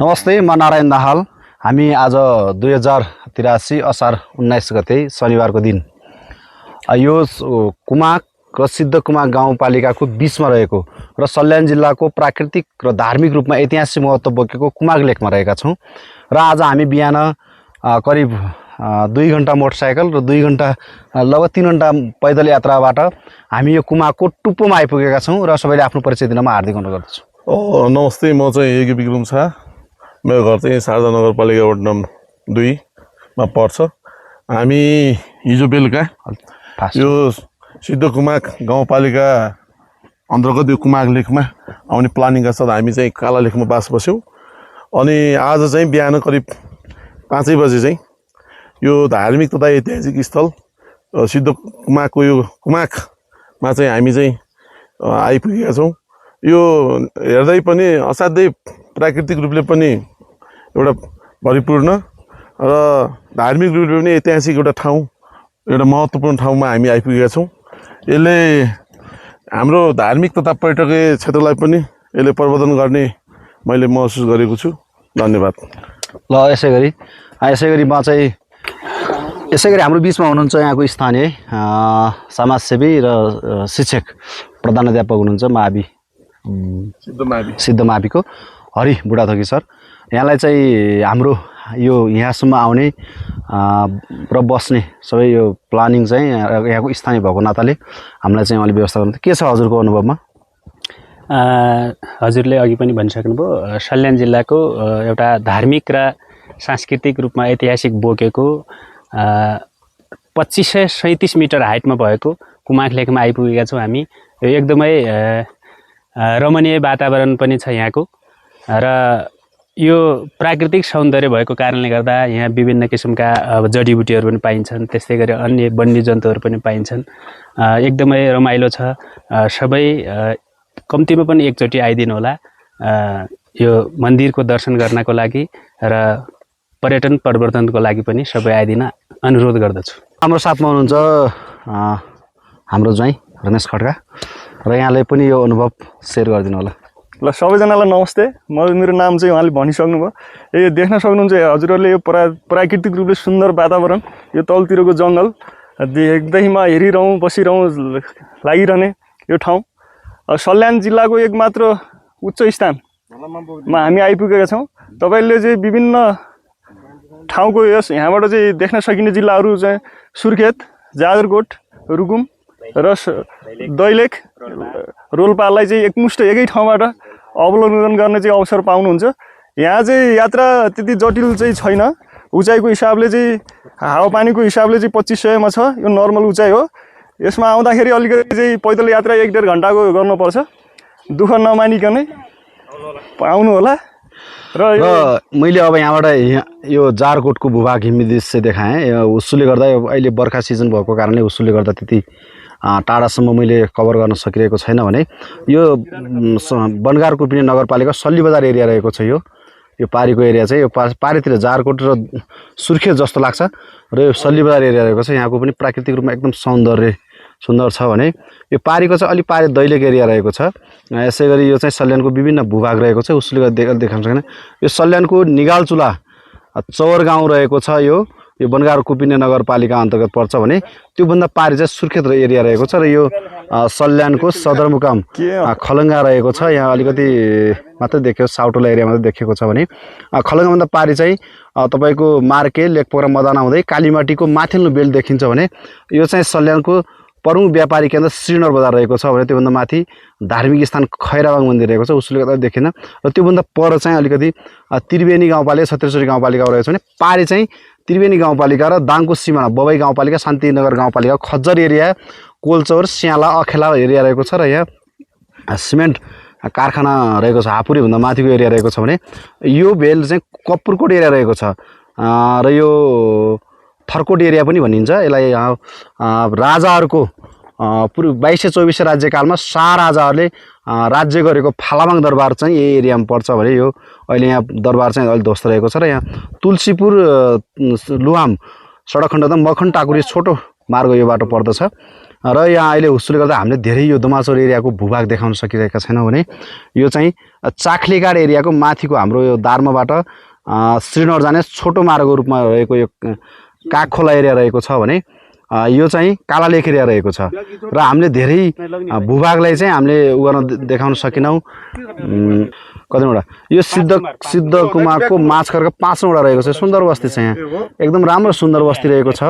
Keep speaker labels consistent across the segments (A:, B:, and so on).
A: नमस्ते, म नारायण दाहाल। हामी आज 2083 असार 19 गते शनिबारको दिन यो कुमाक र सिद्ध कुमाक गाउँपालिकाको बिचमा रहेको र सल्यान जिल्लाको प्राकृतिक र धार्मिक रूपमा ऐतिहासिक महत्त्व बोकेको कुमाक लेकमा रहेका छौँ। र आज हामी बिहान करिब 2 घण्टा मोटरसाइकल र 2 घण्टा लगभग 3 घण्टा पैदल यात्राबाट हामी यो कुमाकको टुप्पोमा आइपुगेका छौँ र सबैले आफ्नो परिचय दिन म हार्दिक अनुरोध गर्दछु।
B: नमस्ते, म चाहिँ एके विक्रम शाह। मेरो घर चाहिँ शारदा नगरपालिका वार्ड नम्बर 2 मा पर्छ। हामी हिजो बेलुका यो सिद्ध कुमाक गाउँपालिका अन्तर्गत यो कुमाक लेकमा आउने प्लानिङका साथ हामी चाहिँ काला लेकमा बास बस्यौँ। अनि आज चाहिँ बिहान करिब 5 बजे चाहिँ यो धार्मिक तथा ऐतिहासिक स्थल सिद्ध कुमाकको यो कुमाकमा चाहिँ हामी चाहिँ आइपुगेका छौँ। यो हेर्दै पनि असाध्यै प्राकृतिक रूपले पनि एउटा भरिपूर्ण र धार्मिक रूपले पनि ऐतिहासिक एउटा ठाउँ, एउटा महत्त्वपूर्ण ठाउँमा हामी आइपुगेका छौँ। यसले हाम्रो धार्मिक तथा पर्यटकीय क्षेत्रलाई पनि यसले प्रवर्धन गर्ने मैले महसुस गरेको छु। धन्यवाद।
A: ल यसै गरी म चाहिँ हाम्रो बिचमा हुनुहुन्छ यहाँको स्थानीय समाजसेवी र शिक्षक प्रधानाध्यापक हुनुहुन्छ मावि सिद्ध माविको हरि बुढाथोकी सर। यहाँलाई चाहिँ हाम्रो यो यहाँसम्म आउने र बस्ने सबै यो प्लानिङ चाहिँ यहाँको स्थानीय भएको नाताले हामीलाई चाहिँ उहाँले व्यवस्था गर्नु। के छ हजुरको अनुभवमा?
C: हजुरले अघि पनि भनिसक्नुभयो, सल्यान जिल्लाको एउटा धार्मिक र सांस्कृतिक रूपमा ऐतिहासिक बोकेको 2537 मिटर हाइटमा भएको कुमाक लेकमा आइपुगेका छौँ हामी। यो एकदमै रमणीय वातावरण पनि छ यहाँको र यो प्राकृतिक सौन्दर्य भएको कारणले गर्दा यहाँ विभिन्न किसिमका जडीबुटीहरू पनि पाइन्छन्, त्यस्तै गरी अन्य वन्यजन्तुहरू पनि पाइन्छन्। एकदमै रमाइलो छ। सबै कम्तीमा पनि एकचोटि आइदिनु होला यो मन्दिरको दर्शन गर्नको लागि र पर्यटन प्रवर्धनको लागि पनि सबै आइदिन अनुरोध गर्दछु।
A: हाम्रो साथमा हुनुहुन्छ हाम्रो ज्वाइँ रमेश खड्का र यहाँले पनि यो अनुभव सेयर गरिदिनु होला।
D: ल सबैजनालाई नमस्ते। मेरो नाम चाहिँ उहाँले भनिसक्नुभयो। यो देख्न सक्नुहुन्छ हजुरहरूले यो प्राकृतिक रूपले सुन्दर वातावरण, यो तलतिरको जङ्गल देख्दैमा हेरिरहँ बसिरहँ लागिरहने यो ठाउँ सल्यान जिल्लाको एकमात्र उच्च स्थानमा हामी आइपुगेका छौँ। तपाईँले चाहिँ विभिन्न ठाउँको यहाँबाट चाहिँ देख्न सकिने जिल्लाहरू चाहिँ सुर्खेत, जाजरकोट, रुकुम र दैलेख, रोल्पालाई चाहिँ एकमुष्ट एकै ठाउँबाट अवलोकन गर्ने चाहिँ अवसर पाउनुहुन्छ। यहाँ चाहिँ यात्रा त्यति जटिल चाहिँ छैन। उचाइको हिसाबले चाहिँ हावापानीको हिसाबले चाहिँ 2500 छ, यो नर्मल उचाइ हो। यसमा आउँदाखेरि अलिकति चाहिँ पैदल यात्रा 1-1.5 घन्टाको गर्नुपर्छ। दुःख नमानिकनै आउनु होला। र
A: मैले अब यहाँबाट यो जारकोटको भूभाग हिमी दृश्य देखाएँ। उसले गर्दा अहिले बर्खा सिजन भएको कारणले उसले गर्दा त्यति टाढासम्म मैले कभर गर्न सकिरहेको छैन भने यो बनगार कुपिने नगरपालिका सल्ली बजार एरिया रहेको छ। यो पारीको एरिया चाहिँ यो पारीतिर जारकोट र सुर्खेत जस्तो लाग्छ र यो सल्ली बजार एरिया रहेको छ। यहाँको पनि प्राकृतिक रूपमा एकदम सुन्दर छ भने यो पारीको चाहिँ अलि पारी दैलेख एरिया रहेको छ। यसै गरी यो चाहिँ सल्यानको विभिन्न भूभाग रहेको छ। उसले गर्दा देखाउन सकेन। यो सल्यानको निगालचुला चौर गाउँ रहेको छ। यो बनगार कुपिने नगरपालिका अन्तर्गत पर्छ भने त्योभन्दा पारी चाहिँ सुर्खेत एरिया रहेको छ र यो सल्यानको सदरमुकाम खलङ्गा रहेको छ। यहाँ अलिकति मात्रै देखियो, साउटोला एरिया मात्रै देखेको छ भने खलङ्गाभन्दा पारी चाहिँ तपाईँको मार्के, लेकपोखरा, मदाना हुँदै कालीमाटीको माथिल्लो बेल्ट देखिन्छ भने यो चाहिँ सल्यानको प्रमुख व्यापारी केन्द्र श्रीनगर बजार रहेको छ भने त्योभन्दा माथि धार्मिक स्थान खैराबाङ मन्दिर रहेको छ। उसले गर्दा देखिन। र त्योभन्दा पर चाहिँ अलिकति त्रिवेणी गाउँपालिका, छत्रेश्वरी गाउँपालिका रहेको छ भने पारी चाहिँ त्रिवेणी गाउँपालिका र दाङको सिमाना बबई गाउँपालिका, शान्तिनगर गाउँपालिका, खज्जर एरिया, कोलचौर, स्याला, अखेला एरिया रहेको छ। र यहाँ सिमेन्ट कारखाना रहेको छ। हापुरीभन्दा माथिको एरिया रहेको छ भने यो बेल चाहिँ कपुरकोट एरिया रहेको छ र यो थरकोट एरिया पनि भनिन्छ। यसलाई राजाहरूको पूर्व 2224 राज्यकालमा शाह राजाहरूले राज्य गरेको फालामाङ दरबार चाहिँ यही एरियामा पर्छ भने यो अहिले यहाँ दरबार चाहिँ अलिक ध्वस्त रहेको छ। र यहाँ तुलसीपुर लुहाम सडक खण्ड मखन टाकुरी छोटो मार्ग यो बाटो पर्दछ र यहाँ अहिले हुस्सुले गर्दा हामीले धेरै यो दमाचौर एरियाको भूभाग देखाउन सकिरहेका छैनौँ भने यो चाहिँ चाख्लेगाड एरियाको माथिको हाम्रो यो दार्माबाट श्रीनगर जाने छोटो मार्गको रूपमा रहेको यो कागखोला एरिया रहेको छ भने यो चाहिँ कालालेख एरिया रहेको छ र हामीले धेरै भूभागलाई चाहिँ हामीले उ गर्न देखाउन सकेनौँ। कतिवटा यो सिद्धकुमारको माछखरको 5वटा रहेको छ सुन्दर बस्ती छ यहाँ एकदम राम्रो सुन्दर बस्ती रहेको छ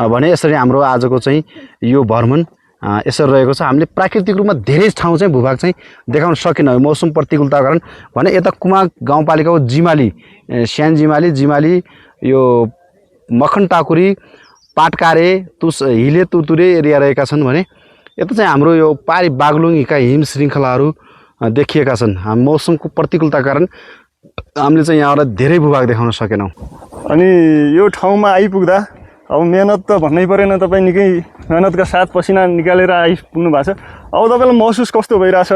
A: भने यसरी हाम्रो आजको चाहिँ यो भ्रमण यसरी रहेको छ। हामीले प्राकृतिक रूपमा धेरै ठाउँ चाहिँ भूभाग चाहिँ देखाउन सकेनौँ मौसम प्रतिकूलताको कारण भने यता कुमाक गाउँपालिकाको जिमाली स्यान जिमाली यो मखन टाकुरी पाटकारे हिले तुतुरे एरिया रहेका छन् भने यता चाहिँ हाम्रो यो पारी बागलुङका हिम श्रृङ्खलाहरू देखिएका छन्। मौसमको प्रतिकूलताका कारण हामीले चाहिँ यहाँबाट धेरै भूभाग देखाउन सकेनौँ।
D: अनि यो ठाउँमा आइपुग्दा अब मेहनत त भन्नै परेन, तपाईँ निकै मेहनतका साथ पसिना निकालेर आइपुग्नु भएको छ। अब तपाईँलाई महसुस कस्तो भइरहेछ?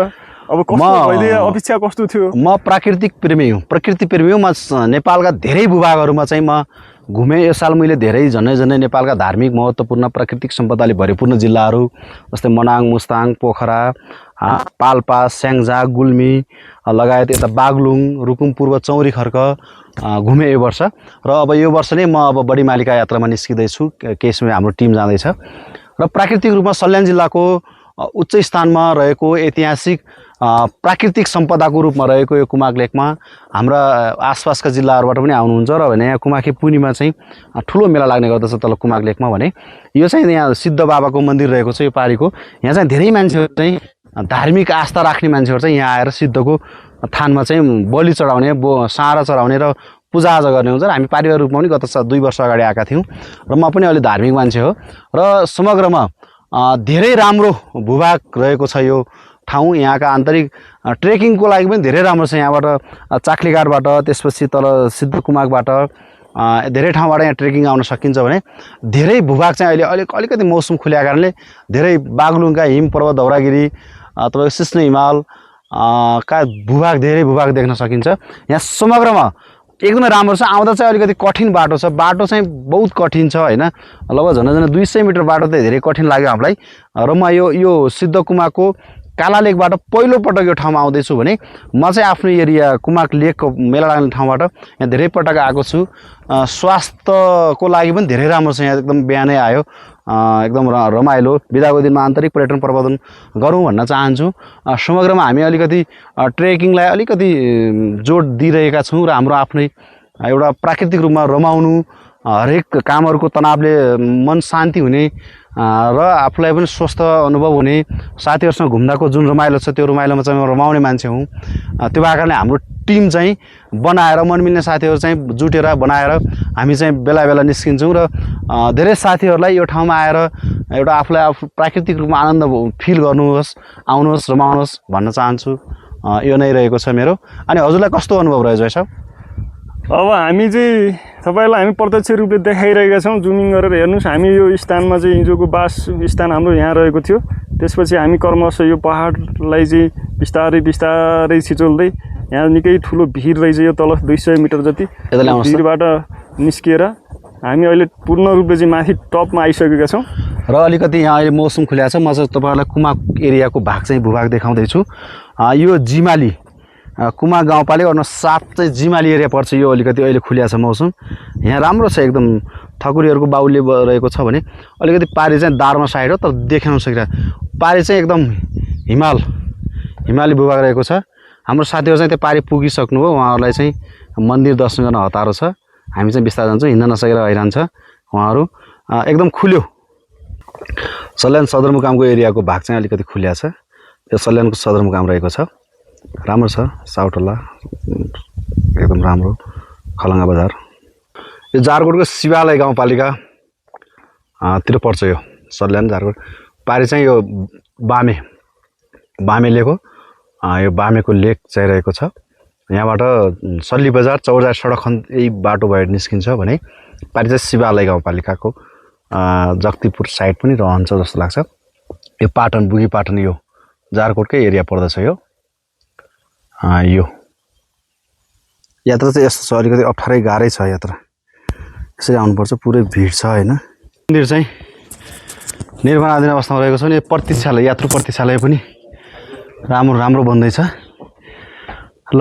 D: अब कस्तो भइदियो, अपेक्षा कस्तो थियो?
A: म प्रकृति प्रेमी हुँ म नेपालका धेरै भूभागहरूमा चाहिँ म घुमेँ। यो साल मैले धेरै झन्डै नेपालका धार्मिक महत्त्वपूर्ण प्राकृतिक सम्पदाले भरिपूर्ण जिल्लाहरू जस्तै मनाङ मुस्ताङ पोखरा पाल्पा स्याङ्जा गुल्मी लगायत यता बागलुङ रुकुम पूर्व चौरी खर्क घुमेँ यो वर्ष। र अब यो वर्ष नै म अब बढी मालिका यात्रामा निस्किँदैछु, केही समय हाम्रो टिम जाँदैछ। र प्राकृतिक रूपमा सल्यान जिल्लाको उच्च स्थानमा रहेको ऐतिहासिक प्राकृतिक सम्पदाको रूपमा रहेको यो कुमाक लेकमा हाम्रा आसपासका जिल्लाहरूबाट पनि आउनुहुन्छ र भने यहाँ कुमाखे पुनीमा चाहिँ ठुलो मेला लाग्ने गर्दछ तल कुमाक लेकमा भने यो चाहिँ यहाँ सिद्ध बाबाको मन्दिर रहेको छ यो पारीको। यहाँ चाहिँ धेरै मान्छेहरू चाहिँ धार्मिक आस्था राख्ने मान्छेहरू चाहिँ यहाँ आएर सिद्धको थानमा चाहिँ बलि चढाउने साँडा चढाउने र पूजाआजा गर्ने हुन्छ। हामी पारिवारिक रूपमा पनि गत 2 वर्ष अगाडि आएका थियौँ र म पनि अलि धार्मिक मान्छे हो र समग्रमा धेरै राम्रो भूभाग रहेको छ यो ठाउँ। यहाँका आन्तरिक ट्रेकिङको लागि पनि धेरै राम्रो छ। यहाँबाट चाख्लेगाडबाट त्यसपछि तल सिद्धकुमाकबाट धेरै ठाउँबाट यहाँ ट्रेकिङ आउन सकिन्छ भने धेरै भूभाग चाहिँ अहिले अलिकति मौसम खुलेका कारणले धेरै बागलुङका हिम पर्वत धौरागिरी तपाईँको सिस्नो हिमाल का भूभाग धेरै भूभाग देख्न सकिन्छ। यहाँ समग्रमा एकदमै राम्रो छ। आउँदा चाहिँ अलिकति कठिन बाटो छ, बाटो चाहिँ बहुत कठिन छ होइन, लगभग झन्डै 200 मिटर बाटो चाहिँ धेरै कठिन लाग्यो हामीलाई। र म यो सिद्धकुमाकको कालालेकबाट पहिलोपटक यो ठाउँमा आउँदैछु भने म चाहिँ आफ्नो एरिया कुमाक लेकको मेला लाग्ने ठाउँबाट यहाँ धेरै पटक आएको छु। स्वास्थ्यको लागि पनि धेरै राम्रो छ। यहाँ एकदम बिहानै आयो एकदम रमाइलो बिदाको दिनमा आन्तरिक पर्यटन प्रवर्धन गरौँ भन्न चाहन्छु। समग्रमा हामी अलिकति ट्रेकिङलाई अलिकति जोड दिइरहेका छौँ र हाम्रो आफ्नै एउटा प्राकृतिक रूपमा रमाउनु हरेक कामहरूको तनावले मन शान्ति हुने र आफूलाई पनि स्वस्थ अनुभव हुने साथीहरूसँग घुम्दाको जुन रमाइलो छ त्यो रमाइलोमा चाहिँ म रमाउने मान्छे हुँ। त्यो भएको कारणले हाम्रो टिम चाहिँ बनाएर मनमिल्ने साथीहरू चाहिँ जुटेर बनाएर हामी चाहिँ बेला बेला निस्किन्छौँ र धेरै साथीहरूलाई यो ठाउँमा आएर एउटा आफूलाई प्राकृतिक रूपमा आनन्द फिल गर्नुहोस् आउनुहोस् रमाउनुहोस् भन्न चाहन्छु। यो नै रहेको छ मेरो। अनि हजुरलाई कस्तो अनुभव रहेछ?
D: अब हामी चाहिँ तपाईँलाई हामी प्रत्यक्ष रूपले देखाइरहेका छौँ। जुमिङ गरेर हेर्नुहोस्, हामी यो स्थानमा चाहिँ हिजोको बास स्थान हाम्रो यहाँ रहेको थियो। त्यसपछि हामी क्रमशः यो पहाडलाई चाहिँ बिस्तारै छिचोल्दै यहाँ निकै ठुलो भिड रहेछ। यो तल 200 मिटर जति भिडबाट निस्किएर हामी अहिले पूर्ण रूपले चाहिँ माथि टपमा आइसकेका छौँ।
A: र अलिकति यहाँ अहिले मौसम खुलेको छ। म चाहिँ तपाईँहरूलाई कुमाक एरियाको भूभाग देखाउँदैछु। यो जिमाली कुमाक गाउँपालिका 7 चाहिँ जिमाली एरिया पर्छ। यो अलिकति अहिले खुलिया छ मौसम। यहाँ राम्रो छ एकदम ठकुरीहरूको बाहुल्य रहेको छ भने अलिकति पारी चाहिँ दार्मा साइड हो तर देख्न सकिरहेको पारी चाहिँ एकदम हिमाली भूभाग रहेको छ। हाम्रो साथीहरू चाहिँ त्यो पारी पुगिसक्नु हो, उहाँहरूलाई चाहिँ मन्दिर दर्शन गर्न हतारो छ। हामी चाहिँ बिस्तारै जान्छौँ, हिँड्न नसकेर हैरान छ उहाँहरू। एकदम खुल्यो सल्यान सदरमुकामको एरियाको भाग चाहिँ अलिकति खुलिया छ। यो सल्यानको सदरमुकाम रहेको छ, राम्रो छ। साउटोला एकदम राम्रो, खलङ्गा बजार। यो जारकोटको शिवालय गाउँपालिका तिर पर्छ यो सल्यान जारकोट। पारी चाहिँ यो बामे लेक हो। यो बामेको लेक चाहिँ रहेको छ। यहाँबाट सल्ली बजार चौरजार सडक खण्ड यही बाटो भएर निस्किन्छ भने पारी चाहिँ शिवालय गाउँपालिकाको जगतिपुर साइड पनि रहन्छ जस्तो लाग्छ। यो पाटन बुगी पाटन यो जारकोटकै एरिया पर्दछ। यो यात्रा चाहिँ यस्तो छ, अलिकति अप्ठ्यारै गाह्रै छ यात्रा। यसरी आउनुपर्छ, पुरै भिड छ होइन। मन्दिर चाहिँ निर्माणाधीन अवस्थामा रहेको छ भने यो प्रतीक्षालय यात्रु प्रतीक्षालय पनि राम्रो बन्दैछ ल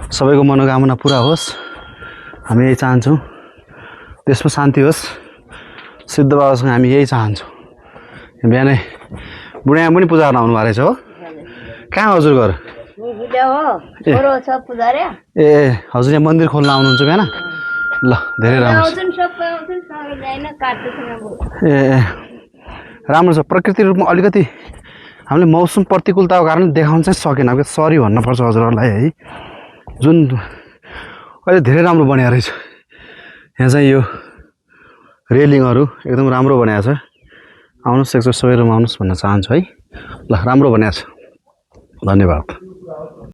A: सबैको मनोकामना पुरा होस् हामी यही चाहन्छौँ देशमा शान्ति होस् सिद्ध बाबासँग हामी यही चाहन्छौँ बिहानै बुढामा पनि पूजा गर्न आउनु भएको रहेछ हो कहाँ हजुर घर ए हजुर यहाँ मन्दिर खोल्न आउनुहुन्छ बिहान ल धेरै राम्रो ए राम्रो छ प्रकृति रूपमा अलिकति हामीले मौसम प्रतिकूलताको कारण देखाउन चाहिँ सकेन सरी भन्नुपर्छ हजुरहरूलाई है जुन अहिले धेरै राम्रो बनाएको रहेछ यहाँ चाहिँ यो रेलिङहरू एकदम राम्रो बनाएको छ आउनुहोस् एकचोटि सबै रुम आउनुहोस् भन्न चाहन्छु है ल राम्रो बनाएको छ धन्यवाद